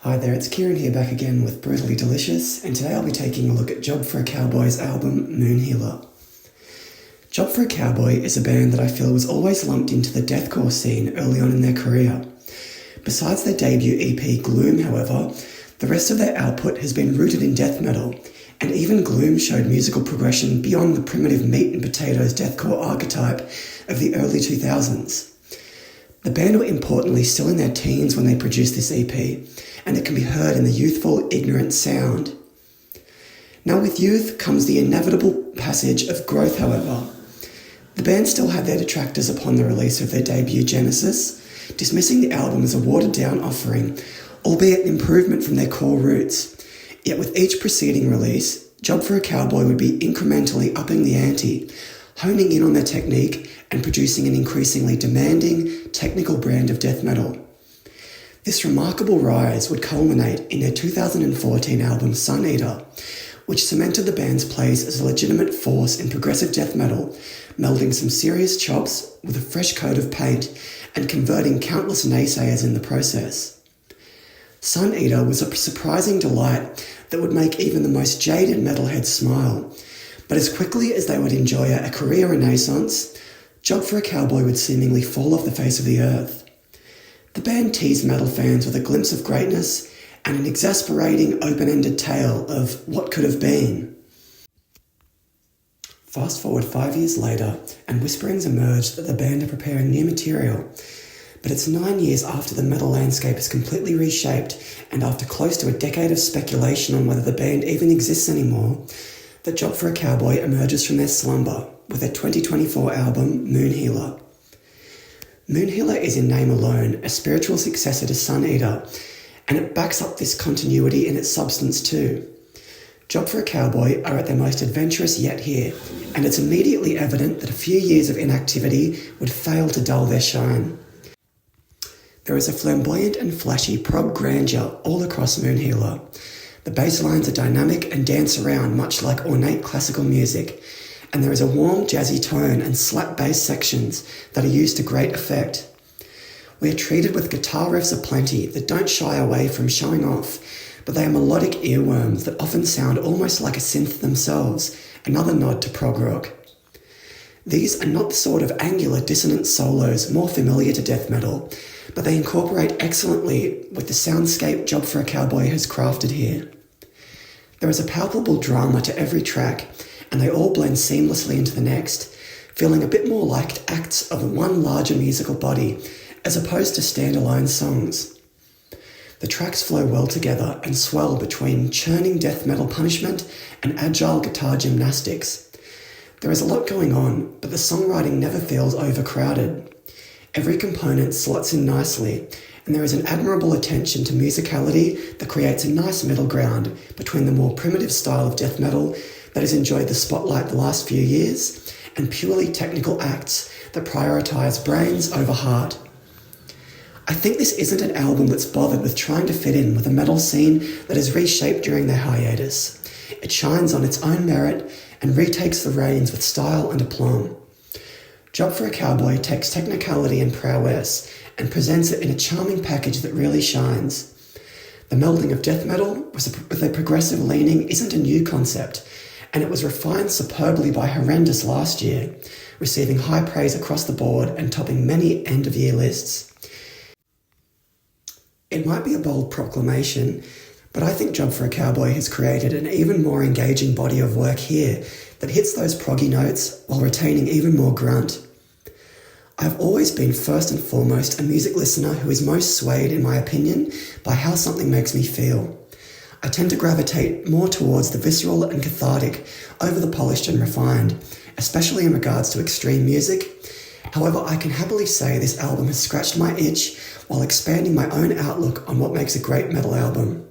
Hi there, it's Kieran here back again with Brutally Delicious, and today I'll be taking a look at Job for a Cowboy's album, Moon Healer. Job for a Cowboy is a band that I feel was always lumped into the deathcore scene early on in their career. Besides their debut EP, Gloom, however, the rest of their output has been rooted in death metal, and even Gloom showed musical progression beyond the primitive meat and potatoes deathcore archetype of the early 2000s. The band were importantly still in their teens when they produced this EP, and it can be heard in the youthful, ignorant sound. Now with youth comes the inevitable passage of growth, however. The band still had their detractors upon the release of their debut Genesis, dismissing the album as a watered-down offering, albeit an improvement from their core roots. Yet with each preceding release, Job for a Cowboy would be incrementally upping the ante, honing in on their technique and producing an increasingly demanding, technical brand of death metal. This remarkable rise would culminate in their 2014 album Sun Eater, which cemented the band's place as a legitimate force in progressive death metal, melding some serious chops with a fresh coat of paint and converting countless naysayers in the process. Sun Eater was a surprising delight that would make even the most jaded metalheads smile, but as quickly as they would enjoy a career renaissance, Job for a Cowboy would seemingly fall off the face of the earth. The band teased metal fans with a glimpse of greatness and an exasperating open-ended tale of what could have been. Fast forward 5 years later, and whisperings emerged that the band are preparing new material, but it's 9 years after the metal landscape is completely reshaped and after close to a decade of speculation on whether the band even exists anymore, that Job for a Cowboy emerges from their slumber with their 2024 album, Moon Healer. Moon Healer is in name alone a spiritual successor to Sun Eater, and it backs up this continuity in its substance too. Job for a Cowboy are at their most adventurous yet here, and it's immediately evident that a few years of inactivity would fail to dull their shine. There is a flamboyant and flashy prog grandeur all across Moon Healer. The bass lines are dynamic and dance around much like ornate classical music, and there is a warm jazzy tone and slap bass sections that are used to great effect. We are treated with guitar riffs aplenty that don't shy away from showing off, but they are melodic earworms that often sound almost like a synth themselves, another nod to prog rock. These are not the sort of angular dissonant solos more familiar to death metal, but they incorporate excellently with the soundscape Job for a Cowboy has crafted here. There is a palpable drama to every track, and they all blend seamlessly into the next, feeling a bit more like acts of one larger musical body, as opposed to standalone songs. The tracks flow well together and swell between churning death metal punishment and agile guitar gymnastics. There is a lot going on, but the songwriting never feels overcrowded. Every component slots in nicely, and there is an admirable attention to musicality that creates a nice middle ground between the more primitive style of death metal that has enjoyed the spotlight the last few years and purely technical acts that prioritise brains over heart. I think this isn't an album that's bothered with trying to fit in with a metal scene that is reshaped during their hiatus. It shines on its own merit and retakes the reins with style and aplomb. Job for a Cowboy takes technicality and prowess and presents it in a charming package that really shines. The melding of death metal with a progressive leaning isn't a new concept, and it was refined superbly by Horrendous last year, receiving high praise across the board and topping many end-of-year lists. It might be a bold proclamation, but I think Job for a Cowboy has created an even more engaging body of work here that hits those proggy notes while retaining even more grunt. I've always been first and foremost a music listener who is most swayed, in my opinion, by how something makes me feel. I tend to gravitate more towards the visceral and cathartic over the polished and refined, especially in regards to extreme music. However, I can happily say this album has scratched my itch while expanding my own outlook on what makes a great metal album.